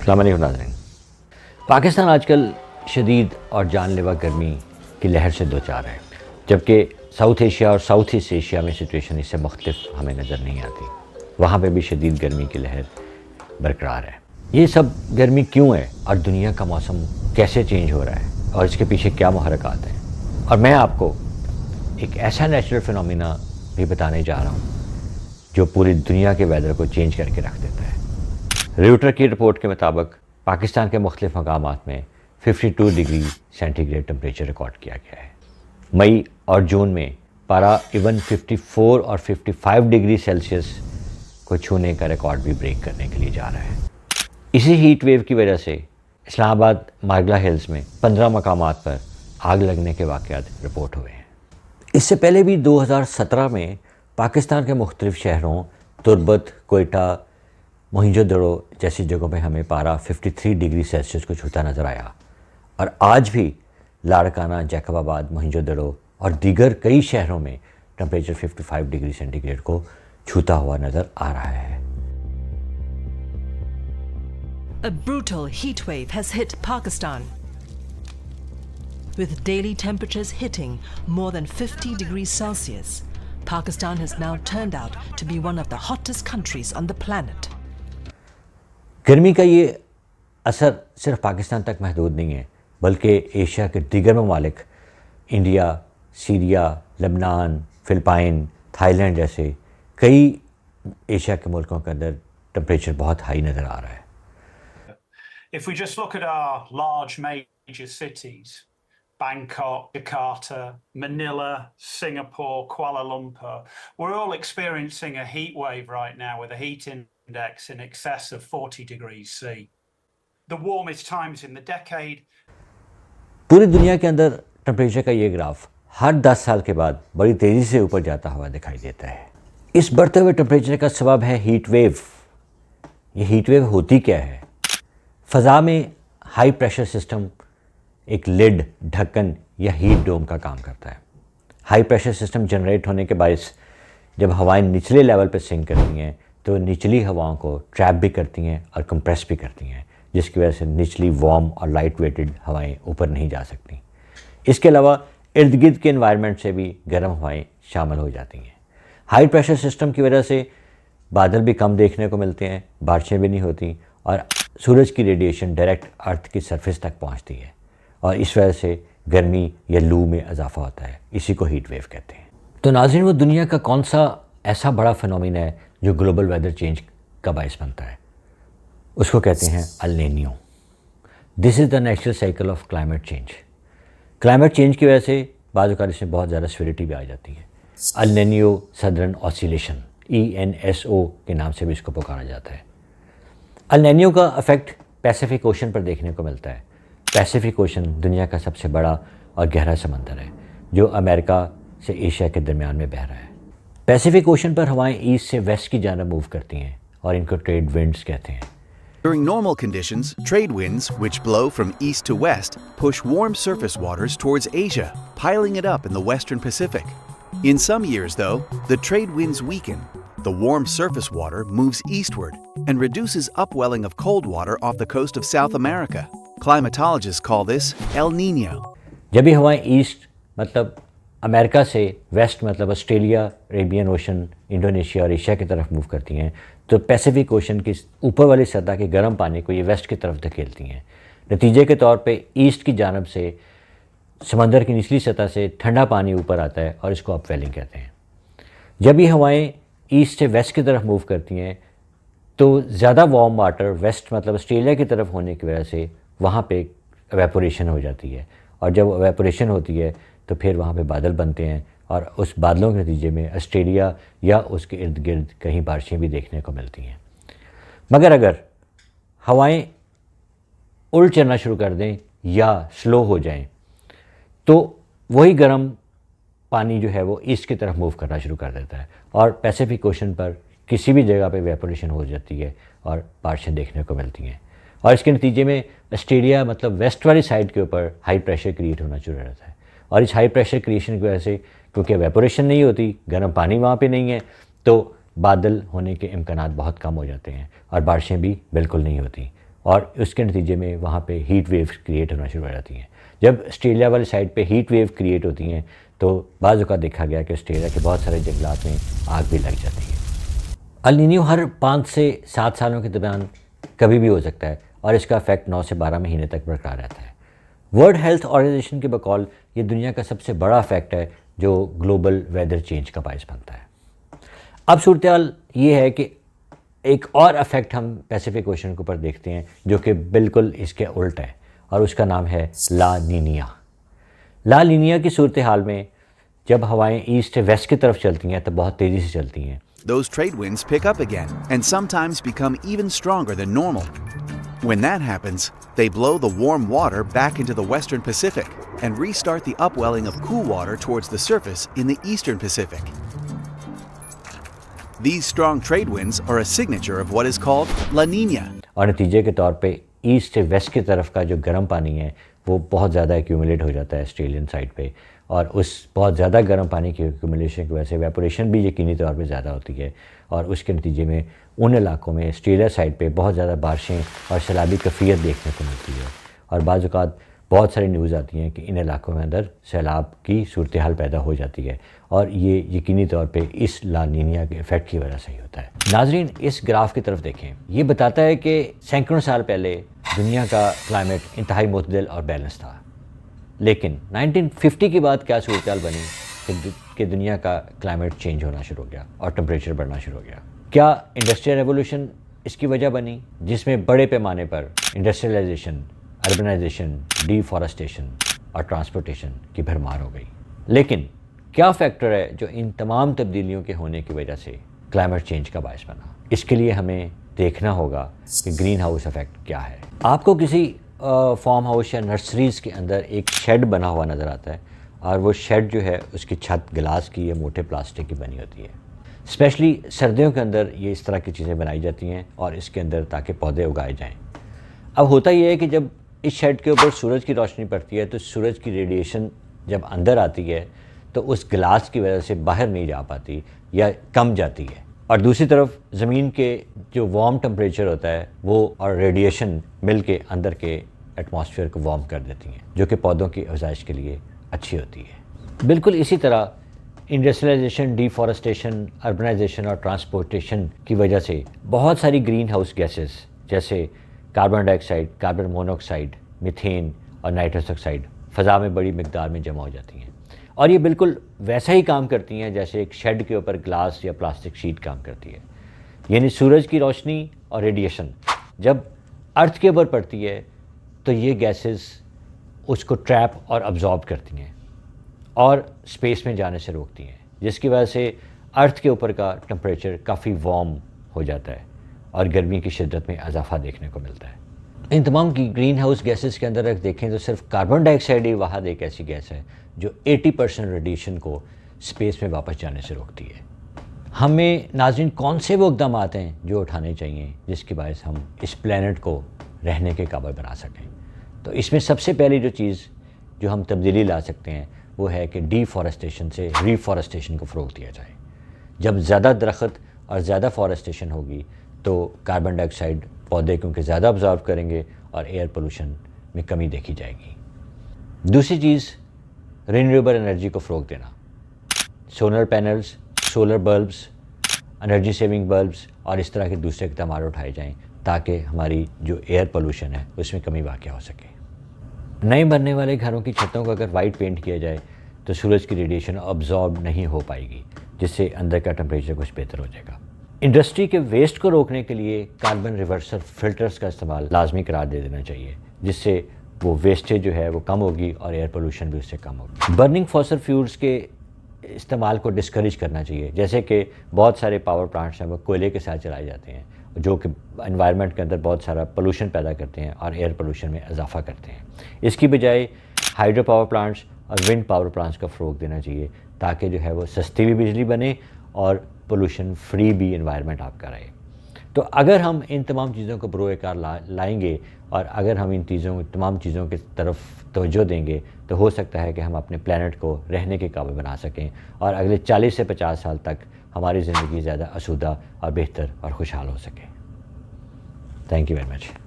السلام علیکم ناظرین. پاکستان آج کل شدید اور جان لیوا گرمی کی لہر سے دوچار ہے، جبکہ ساؤتھ ایشیا اور ساؤتھ ایسٹ ایشیا میں سچویشن اس سے مختلف ہمیں نظر نہیں آتی. وہاں پہ بھی شدید گرمی کی لہر برقرار ہے. یہ سب گرمی کیوں ہے اور دنیا کا موسم کیسے چینج ہو رہا ہے اور اس کے پیچھے کیا محرکات ہیں، اور میں آپ کو ایک ایسا نیچرل فینومینا بھی بتانے جا رہا ہوں جو پوری دنیا کے ویدر کو چینج کر کے رکھ دیتا ہے. ریوٹر کی رپورٹ کے مطابق پاکستان کے مختلف مقامات میں 52 degree centigrade temperature record کیا گیا ہے. مئی اور جون میں پارا ایون 54 اور 55 ڈگری سیلسیس کو چھونے کا ریکارڈ بھی بریک کرنے کے لیے جا رہا ہے. اسی ہیٹ ویو کی وجہ سے اسلام آباد مارگلا ہلز میں 15 مقامات پر آگ لگنے کے واقعات رپورٹ ہوئے ہیں. اس سے پہلے بھی 2017 میں پاکستان کے مختلف شہروں تربت، کوئٹہ، موہنجو دڑو جیسی جگہوں پہ ہمیں پارا 53 ڈگری سیلسیس کو چھوتا نظر آیا، اور آج بھی لاڑکانہ، جیکب آباد، موہنجو دڑو اور دیگر کئی شہروں میں ٹمپریچر 55 ڈگری سینٹی گریڈ کو چھوتا ہوا نظر آ رہا ہے. A brutal heat wave has hit Pakistan, with daily temperatures hitting more than 50 degrees Celsius. Pakistan has now turned out to be one of the hottest countries on the planet. گرمی کا یہ اثر صرف پاکستان تک محدود نہیں ہے، بلکہ ایشیا کے دیگر ممالک، انڈیا، سیریا، لبنان، فلپائن، تھائی لینڈ جیسے کئی ایشیا کے ملکوں کے اندر ٹمپریچر بہت ہائی نظر آ رہا ہے. If we just look at our large major cities, Bangkok, Jakarta, Manila, Singapore, Kuala Lumpur, we're all experiencing a heat wave right now with a heat index in excess of 40 degrees C. The warmest times in the decade. پوری دنیا کے اندر temperature کا یہ graph ہر 10 سال کے بعد بڑی تیزی سے اوپر جاتا ہوا دکھائی دیتا ہے. اس بڑھتے ہوئے ٹمپریچر کا سبب ہے ہیٹ ویو. یہ ہیٹ ویو ہوتی کیا ہے؟ فضا میں ہائی پریشر سسٹم ایک لڈ، ڈھکن یا ہیٹ ڈوم کا کام کرتا ہے. ہائی پریشر سسٹم جنریٹ ہونے کے باعث جب ہوائیں نچلے لیول پہ سنک کرتی ہیں تو نچلی ہواؤں کو ٹریپ بھی کرتی ہیں اور کمپریس بھی کرتی ہیں، جس کی وجہ سے نچلی وارم اور لائٹ ویٹڈ ہوائیں اوپر نہیں جا سکتی. اس کے علاوہ ارد گرد کے انوائرمنٹ سے بھی گرم ہوائیں شامل ہو جاتی ہیں. ہائی پریشر سسٹم کی وجہ سے بادل بھی کم دیکھنے کو ملتے ہیں، بارشیں بھی نہیں ہوتی، اور سورج کی ریڈیشن ڈائریکٹ ارتھ کی سرفیس تک پہنچتی ہے، اور اس وجہ سے گرمی یا لو میں اضافہ ہوتا ہے. اسی کو ہیٹ ویو کہتے ہیں. تو ناظرین، وہ دنیا کا کون سا ایسا بڑا فینومینا ہے جو گلوبل ویدر چینج کا باعث بنتا ہے؟ اس کو کہتے ہیں El Nino. This is the natural cycle of climate change. Climate change کی وجہ سے بعض اوقات اس میں بہت زیادہ سویڈٹی بھی آ جاتی ہے. النینیو سدرن آسیلیشن، ENSO کے نام سے بھی اس کو پکارا جاتا ہے. النینیو کا افیکٹ پیسیفک اوشن پر دیکھنے کو ملتا ہے. پیسیفک اوشن دنیا کا سب سے بڑا اور گہرا سمندر ہے جو امریکہ سے ایشیا کے درمیان میں بہہ رہا ہے. پیسیفک اوشن پر ہوائیں ایسٹ سے ویسٹ کی جانب موو کرتی ہیں اور ان کو ٹریڈ ونڈز کہتے ہیں. During normal conditions, trade winds, which blow from east to west, push warm surface waters towards Asia, piling it up in the western Pacific. In some years, though, the trade winds weaken. The warm surface water moves eastward and reduces upwelling of cold water off the coast of South America. Climatologists call this El Niño. جب یہ ہوائیں asset مطلب امریکہ سے، waste مطلب Australia, Arabian ocean, Indonesia اور Asia کی طرف move کرتی ہیں تو پیسیفک اوشن کی اوپر والی سطح کے گرم پانی کو یہ ویسٹ کی طرف دھکیلتی ہیں. نتیجے کے طور پہ ایسٹ کی جانب سے سمندر کی نچلی سطح سے ٹھنڈا پانی اوپر آتا ہے اور اس کو اپ ویلنگ کہتے ہیں. جب یہ ہوائیں ایسٹ سے ویسٹ کی طرف موو کرتی ہیں تو زیادہ وارم واٹر ویسٹ مطلب آسٹریلیا کی طرف ہونے کی وجہ سے وہاں پہ ایویپوریشن ہو جاتی ہے، اور جب ایویپوریشن ہوتی ہے تو پھر وہاں پہ بادل بنتے ہیں، اور اس بادلوں کے نتیجے میں آسٹریلیا یا اس کے ارد گرد کہیں بارشیں بھی دیکھنے کو ملتی ہیں. مگر اگر ہوائیں الٹ چلنا شروع کر دیں یا سلو ہو جائیں تو وہی گرم پانی جو ہے وہ ایسٹ کی طرف موو کرنا شروع کر دیتا ہے، اور پیسیفک اوشن پر کسی بھی جگہ پہ ایویپوریشن ہو جاتی ہے اور بارشیں دیکھنے کو ملتی ہیں. اور اس کے نتیجے میں آسٹریلیا مطلب ویسٹ والی سائڈ کے اوپر ہائی پریشر کریٹ ہونا شروع ہو جاتا ہے، اور اس ہائی پریشر کریشن کی وجہ سے کیونکہ ایویپوریشن نہیں ہوتی، گرم پانی وہاں پہ نہیں ہے، تو بادل ہونے کے امکانات بہت کم ہو جاتے ہیں اور بارشیں بھی بالکل نہیں ہوتی. اور اس کے نتیجے میں وہاں پہ ہیٹ ویوز کریٹ ہونا شروع ہو جاتی ہیں. جب آسٹریلیا والی سائڈ پہ ہیٹ ویو کریٹ ہوتی ہیں تو بعض اوقات دیکھا گیا کہ آسٹریلیا کے بہت سارے جنگلات میں آگ بھی لگ جاتی ہے. النینیو ہر 5 سے 7 سالوں کے درمیان کبھی بھی ہو سکتا ہے اور اس کا افیکٹ 9 سے 12 مہینے تک برقرار رہتا ہے. ورلڈ ہیلتھ آرگنائزیشن کے بقول یہ دنیا کا سب سے بڑا افیکٹ ہے جو گلوبل ویدر چینج کا باعث بنتا ہے. اب صورتحال یہ ہے کہ ایک اور افیکٹ ہم پیسیفک اوشن کے اوپر دیکھتے ہیں جو کہ بالکل اس کے الٹ ہے اور اس کا نام ہے لا نینیا. لا نینیا کی صورتحال میں جب ہوائیں ایسٹ ویسٹ کی طرف چلتی ہیں تو بہت تیزی سے چلتی ہیں. Those trade winds pick up again and sometimes become even stronger than normal. When that happens, they blow the warm water back into the western Pacific and restart the upwelling of cool water towards the surface in the eastern Pacific. These strong trade winds are a signature of what is called La Nina. اور نتیجے کے طور پہ east west کی طرف کا جو گرم پانی ہے وہ بہت زیادہ ایکیومولیٹ ہو جاتا ہے آسٹریلین سائڈ پہ, اور اس بہت زیادہ گرم پانی کی ایکیومولیشن کی وجہ سے ایواپوریشن بھی یقینی طور پہ زیادہ ہوتی ہے, اور اس کے نتیجے میں ان علاقوں میں آسٹریلیا سائڈ پہ بہت زیادہ بارشیں اور سیلابی کیفیت دیکھنے کو ملتی ہے. اور بعض اوقات بہت ساری نیوز آتی ہیں کہ ان علاقوں میں اندر سیلاب کی صورتحال پیدا ہو جاتی ہے, اور یہ یقینی طور پہ اس لا نینیا کے ایفیکٹ کی وجہ سے ہی ہوتا ہے. ناظرین, اس گراف کی طرف دیکھیں. یہ بتاتا ہے کہ سینکڑوں سال پہلے دنیا کا کلائمیٹ انتہائی معتدل اور بیلنس تھا, لیکن 1950 کے بعد کیا صورتحال بنی کہ دنیا کا کلائمیٹ چینج ہونا شروع ہو گیا اور ٹمپریچر بڑھنا شروع ہو گیا. کیا انڈسٹریل ریولوشن اس کی وجہ بنی, جس میں بڑے پیمانے پر انڈسٹریلائزیشن, اربنائزیشن, ڈیفارسٹیشن اور ٹرانسپورٹیشن کی بھرمار ہو گئی. لیکن کیا فیکٹر ہے جو ان تمام تبدیلیوں کے ہونے کی وجہ سے کلائمیٹ چینج کا باعث بنا؟ اس کے لیے ہمیں دیکھنا ہوگا کہ گرین ہاؤس افیکٹ کیا ہے. آپ کو کسی فارم ہاؤس یا نرسریز کے اندر ایک شیڈ بنا ہوا نظر آتا ہے, اور وہ شیڈ جو ہے اس کی چھت گلاس کی یا موٹے پلاسٹک کی بنی ہوتی ہے. اسپیشلی سردیوں کے اندر یہ اس طرح کی چیزیں بنائی جاتی ہیں اور اس کے اندر تاکہ پودے اگائے جائیں. اب ہوتا یہ ہے کہ جب اس شیڈ کے اوپر سورج کی روشنی پڑتی ہے تو سورج کی ریڈیشن جب اندر آتی ہے تو اس گلاس کی وجہ سے باہر نہیں جا پاتی یا کم جاتی ہے, اور دوسری طرف زمین کے جو وارم ٹمپریچر ہوتا ہے وہ اور ریڈیشن مل کے اندر کے ایٹماسفیئر کو وارم کر دیتی ہیں, جو کہ پودوں کی افزائش کے لیے اچھی ہوتی ہے. بالکل اسی طرح انڈسٹریلائزیشن, ڈیفارسٹیشن, اربنائزیشن اور ٹرانسپورٹیشن کی وجہ سے بہت ساری گرین ہاؤس گیسز جیسے carbon dioxide, carbon monoxide, methane اور نائٹرس آکسائڈ فضا میں بڑی مقدار میں جمع ہو جاتی ہیں, اور یہ بالکل ویسا ہی کام کرتی ہیں جیسے ایک شیڈ کے اوپر گلاس یا پلاسٹک شیٹ کام کرتی ہے. یعنی سورج کی روشنی اور ریڈیشن جب ارتھ کے اوپر پڑتی ہے تو یہ گیسز اس کو ٹریپ اور ابزارب کرتی ہیں اور اسپیس میں جانے سے روکتی ہیں, جس کی وجہ سے ارتھ کے اوپر کا ٹمپریچر کافی وارم ہو جاتا ہے اور گرمی کی شدت میں اضافہ دیکھنے کو ملتا ہے. ان تمام کی گرین ہاؤس گیسز کے اندر اگر دیکھیں تو صرف کاربن ڈائی آکسائڈ ہی واحد ایک ایسی گیس ہے جو 80% ریڈیشن کو اسپیس میں واپس جانے سے روکتی ہے. ہمیں ناظرین کون سے وہ اقدامات ہیں جو اٹھانے چاہیے جس کے باعث ہم اس پلینٹ کو رہنے کے قابل بنا سکیں؟ تو اس میں سب سے پہلی جو چیز جو ہم تبدیلی لا سکتے ہیں وہ ہے کہ ڈیفارسٹیشن سے ریفارسٹیشن کو فروغ دیا جائے. جب زیادہ درخت اور زیادہ فارسٹیشن ہوگی تو کاربن ڈائی آکسائڈ پودے کیونکہ زیادہ ابزارو کریں گے اور ایئر پولوشن میں کمی دیکھی جائے گی. دوسری چیز رینیویبل انرجی کو فروغ دینا. Solar panels, solar بلبس, energy saving بلبس اور اس طرح کے دوسرے اقدامات اٹھائے جائیں تاکہ ہماری جو ایئر پولوشن ہے اس میں کمی واقع ہو سکے. نئے بننے والے گھروں کی چھتوں کو اگر وائٹ پینٹ کیا جائے تو سورج کی ریڈیشن ابزارب نہیں ہو پائے گی, جس سے اندر کا ٹمپریچر کچھ بہتر ہو جائے گا. انڈسٹری کے ویسٹ کو روکنے کے لیے کاربن ریورسل فلٹرز کا استعمال لازمی قرار دے دینا چاہیے, جس سے وہ ویسٹیج جو ہے وہ کم ہوگی اور ایئر پولوشن بھی اس سے کم ہوگی. برننگ فاسل فیولز کے استعمال کو ڈسکریج کرنا چاہیے, جیسے کہ بہت سارے پاور پلانٹس ہیں وہ کوئلے کے ساتھ چلائے جاتے ہیں جو کہ انوائرمنٹ کے اندر بہت سارا پولوشن پیدا کرتے ہیں اور ایئر پولوشن میں اضافہ کرتے ہیں. اس کی بجائے ہائیڈرو پاور پلانٹس اور ونڈ پاور پلانٹس کا فروغ دینا چاہیے تاکہ جو ہے وہ سستی بھی بجلی بنے اور پولوشن فری بھی انوائرمنٹ آپ کا رہے. تو اگر ہم ان تمام چیزوں کو بروئے کار لائیں گے اور اگر ہم ان تمام چیزوں کی طرف توجہ دیں گے تو ہو سکتا ہے کہ ہم اپنے پلینٹ کو رہنے کے قابل بنا سکیں اور اگلے 40 سے 50 سال تک ہماری زندگی زیادہ آسودہ اور بہتر اور خوشحال ہو سکے. Thank you very much.